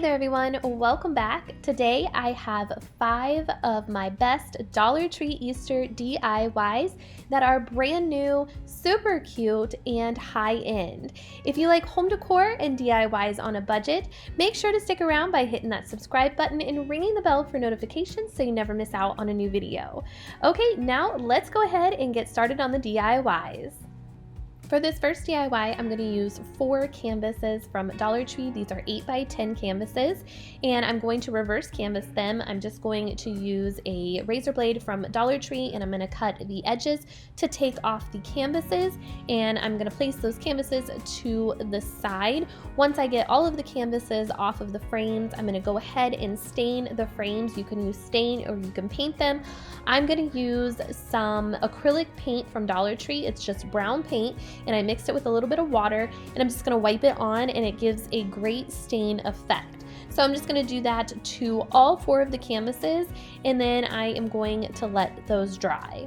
Hey there everyone, welcome back. Today I have 5 of my best Dollar Tree Easter DIYs that are brand new, super cute, and high-end. If you like home decor and DIYs on a budget, make sure to stick around by hitting that subscribe button and ringing the bell for notifications so you never miss out on a new video. Okay, now let's go ahead and get started on the DIYs. For this first DIY, I'm going to use 4 canvases from Dollar Tree. These are 8x10 canvases, and I'm going to reverse canvas them. I'm just going to use a razor blade from Dollar Tree, and I'm going to cut the edges to take off the canvases, and I'm going to place those canvases to the side. Once I get all of the canvases off of the frames, I'm going to go ahead and stain the frames. You can use stain or you can paint them. I'm going to use some acrylic paint from Dollar Tree. It's just brown paint, and I mixed it with a little bit of water, and I'm just going to wipe it on, and it gives a great stain effect. So I'm just going to do that to all 4 of the canvases, and then I am going to let those dry.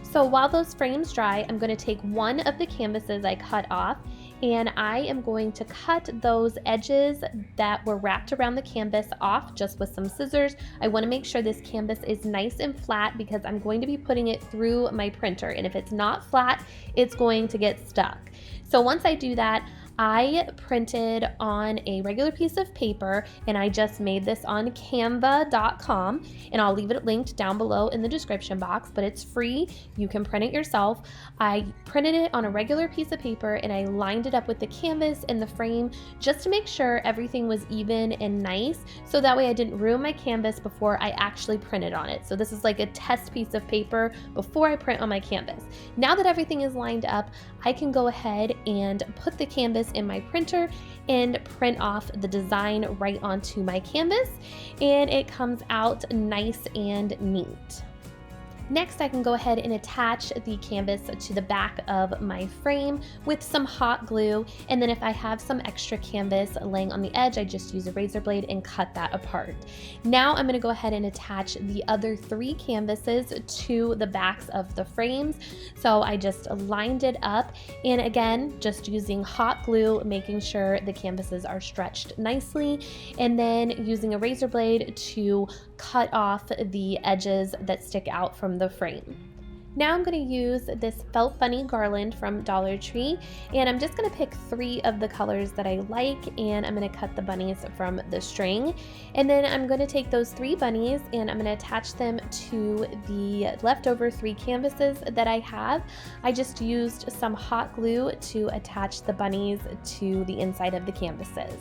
So while those frames dry, I'm going to take one of the canvases I cut off, and I am going to cut those edges that were wrapped around the canvas off just with some scissors. I want to make sure this canvas is nice and flat because I'm going to be putting it through my printer, and if it's not flat, it's going to get stuck. So once I do that, I printed on a regular piece of paper, and I just made this on canva.com, and I'll leave it linked down below in the description box, but it's free. You can print it yourself. I printed it on a regular piece of paper, and I lined it up with the canvas and the frame just to make sure everything was even and nice, so that way I didn't ruin my canvas before I actually printed on it. So this is like a test piece of paper before I print on my canvas. Now that everything is lined up, I can go ahead and put the canvas in my printer and print off the design right onto my canvas, and it comes out nice and neat. Next, I can go ahead and attach the canvas to the back of my frame with some hot glue, and then if I have some extra canvas laying on the edge, I just use a razor blade and cut that apart. Now I'm going to go ahead and attach the other 3 canvases to the backs of the frames. So I just lined it up, and again, just using hot glue, making sure the canvases are stretched nicely, and then using a razor blade to cut off the edges that stick out from the frame. Now I'm going to use this felt bunny garland from Dollar Tree, and I'm just going to pick 3 of the colors that I like, and I'm going to cut the bunnies from the string. And then I'm going to take those 3 bunnies and I'm going to attach them to the leftover 3 canvases that I have. I just used some hot glue to attach the bunnies to the inside of the canvases.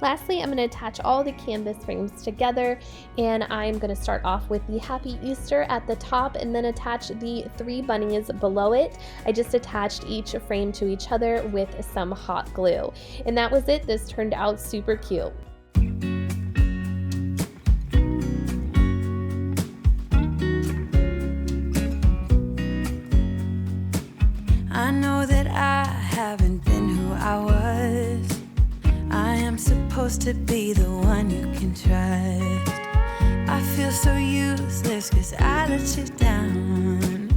Lastly, I'm going to attach all the canvas frames together, and I'm going to start off with the Happy Easter at the top and then attach the 3 bunnies below it. I just attached each frame to each other with some hot glue. And that was it. This turned out super cute. I know that I haven't been who I was. I am supposed to be the one you can trust. I feel so useless 'cause I let you down.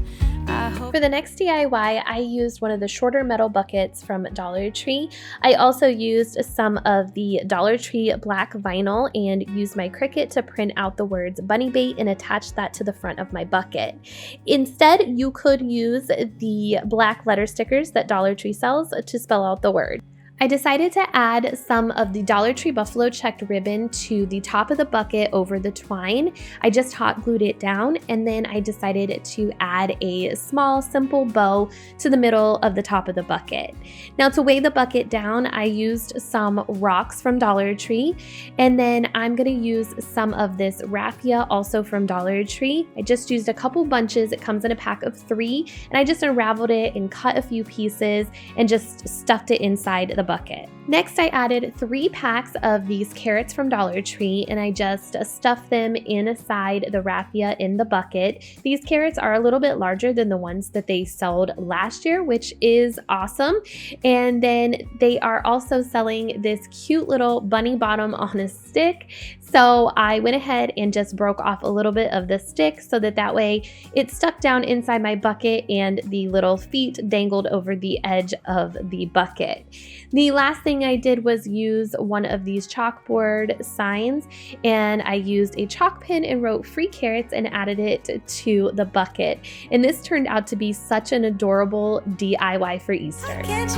For the next DIY, I used one of the shorter metal buckets from Dollar Tree. I also used some of the Dollar Tree black vinyl and used my Cricut to print out the words bunny bait and attach that to the front of my bucket. Instead, you could use the black letter stickers that Dollar Tree sells to spell out the word. I decided to add some of the Dollar Tree buffalo checked ribbon to the top of the bucket over the twine. I just hot glued it down, and then I decided to add a small simple bow to the middle of the top of the bucket. Now to weigh the bucket down, I used some rocks from Dollar Tree, and then I'm going to use some of this raffia also from Dollar Tree. I just used a couple bunches. It comes in a pack of 3, and I just unraveled it and cut a few pieces and just stuffed it inside the bucket. Next, I added 3 packs of these carrots from Dollar Tree, and I just stuffed them inside the raffia in the bucket. These carrots are a little bit larger than the ones that they sold last year, which is awesome. And then they are also selling this cute little bunny bottom on a stick. So I went ahead and just broke off a little bit of the stick so that way it stuck down inside my bucket and the little feet dangled over the edge of the bucket. The last thing I did was use one of these chalkboard signs, and I used a chalk pen and wrote free carrots and added it to the bucket. And this turned out to be such an adorable DIY for Easter. I can't show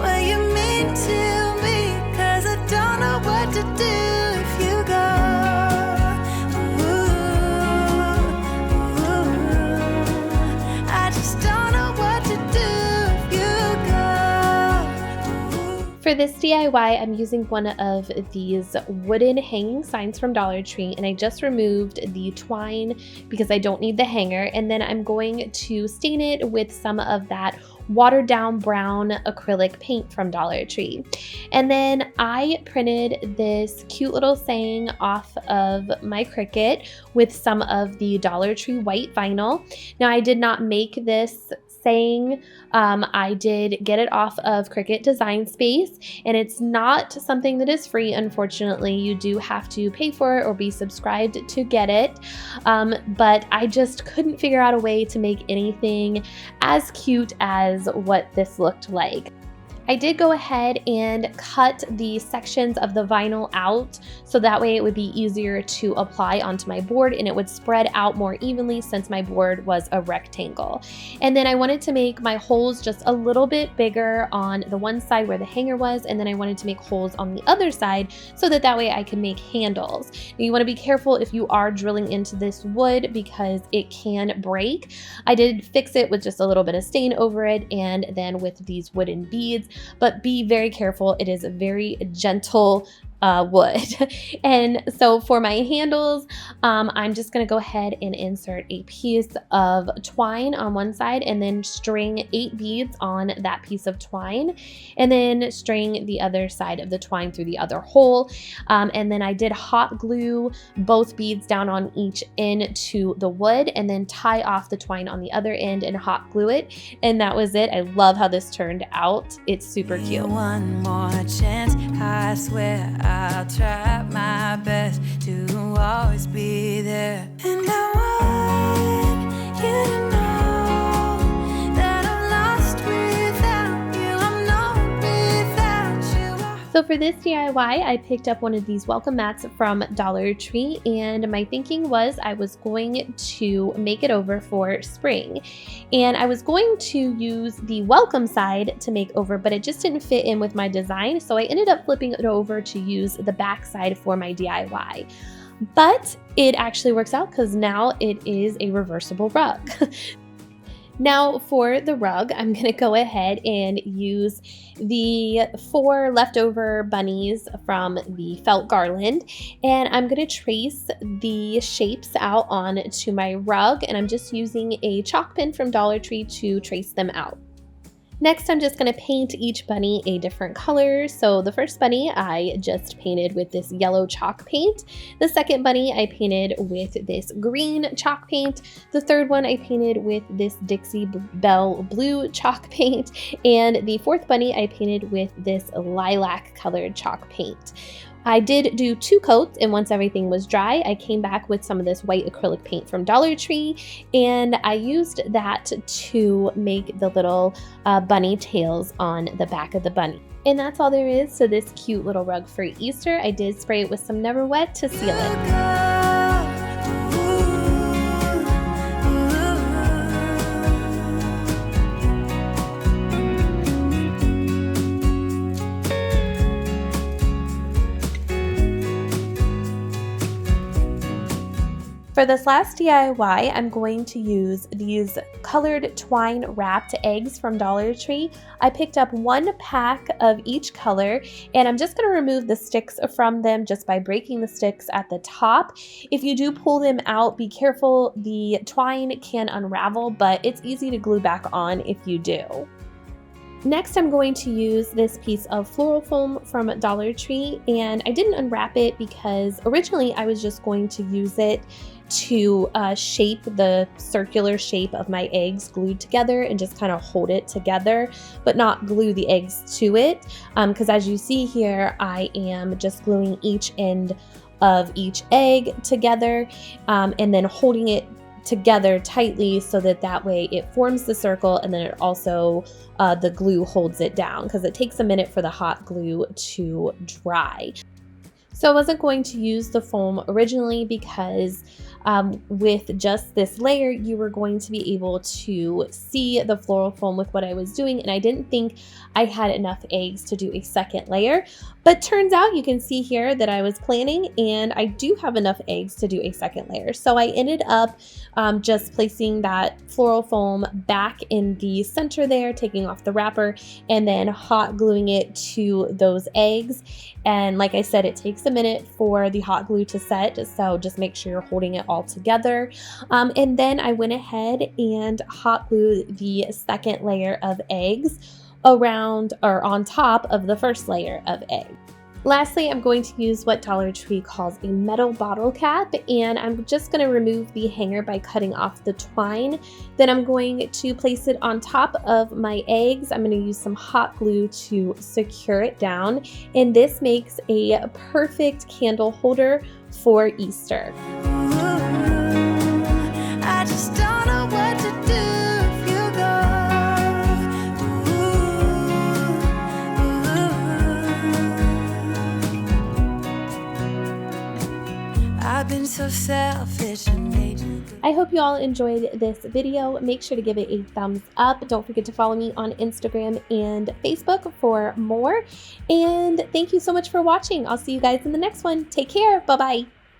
what you mean to me, 'cause I don't know what to do if you go. Ooh, I just don't know what to do if you go. For this DIY, I'm using one of these wooden hanging signs from Dollar Tree, and I just removed the twine because I don't need the hanger, and then I'm going to stain it with some of that watered down brown acrylic paint from Dollar Tree. And then I printed this cute little saying off of my Cricut with some of the Dollar Tree white vinyl. Now I did not make this saying. I did get it off of Cricut Design Space, and it's not something that is free, unfortunately. You do have to pay for it or be subscribed to get it, but I just couldn't figure out a way to make anything as cute as what this looked like. I did go ahead and cut the sections of the vinyl out so that way it would be easier to apply onto my board and it would spread out more evenly since my board was a rectangle. And then I wanted to make my holes just a little bit bigger on the one side where the hanger was, and then I wanted to make holes on the other side so that way I could make handles. Now you want to be careful if you are drilling into this wood because it can break. I did fix it with just a little bit of stain over it and then with these wooden beads. But be very careful. It is a very gentle wood. And so for my handles, I'm just going to go ahead and insert a piece of twine on one side and then string 8 beads on that piece of twine, and then string the other side of the twine through the other hole. And then I did hot glue both beads down on each end to the wood and then tie off the twine on the other end and hot glue it. And that was it. I love how this turned out. It's super cute. One more chance, I swear I'll try my best to always be there. And I want you to know that I'm lost without you. I'm not without you. So for this DIY, I picked up one of these welcome mats from Dollar Tree, and my thinking was I was going to make it over for spring. And I was going to use the welcome side to make over, but it just didn't fit in with my design, so I ended up flipping it over to use the back side for my DIY. But it actually works out because now it is a reversible rug. Now for the rug, I'm going to go ahead and use the 4 leftover bunnies from the felt garland, and I'm going to trace the shapes out onto my rug, and I'm just using a chalk pen from Dollar Tree to trace them out. Next, I'm just going to paint each bunny a different color. So the first bunny I just painted with this yellow chalk paint. The second bunny I painted with this green chalk paint. The third one I painted with this Dixie Belle blue chalk paint. And the fourth bunny I painted with this lilac colored chalk paint. I did do 2 coats, and once everything was dry, I came back with some of this white acrylic paint from Dollar Tree, and I used that to make the little bunny tails on the back of the bunny. And that's all there is to this cute little rug for Easter. I did spray it with some Never Wet to seal it. For this last DIY, I'm going to use these colored twine wrapped eggs from Dollar Tree. I picked up 1 pack of each color, and I'm just going to remove the sticks from them just by breaking the sticks at the top. If you do pull them out, be careful. The twine can unravel, but it's easy to glue back on if you do. Next, I'm going to use this piece of floral foam from Dollar Tree, and I didn't unwrap it because originally I was just going to use it to shape the circular shape of my eggs glued together and just kind of hold it together, but not glue the eggs to it. Because as you see here, I am just gluing each end of each egg together and then holding it together tightly so that way it forms the circle, and then it also the glue holds it down because it takes a minute for the hot glue to dry. So I wasn't going to use the foam originally because with just this layer, you were going to be able to see the floral foam with what I was doing, and I didn't think I had enough eggs to do a second layer. But turns out you can see here that I was planning, and I do have enough eggs to do a second layer. So I ended up just placing that floral foam back in the center there, taking off the wrapper, and then hot gluing it to those eggs. And like I said, it takes a minute for the hot glue to set, so just make sure you're holding it all together. And then I went ahead and hot glued the second layer of eggs around or on top of the first layer of egg. Lastly, I'm going to use what Dollar Tree calls a metal bottle cap, and I'm just going to remove the hanger by cutting off the twine. Then I'm going to place it on top of my eggs. I'm going to use some hot glue to secure it down, and this makes a perfect candle holder for Easter. I just don't know what to do if you go. I've been so selfish and made you good. I hope you all enjoyed this video. Make sure to give it a thumbs up. Don't forget to follow me on Instagram and Facebook for more. And thank you so much for watching. I'll see you guys in the next one. Take care. Bye-bye.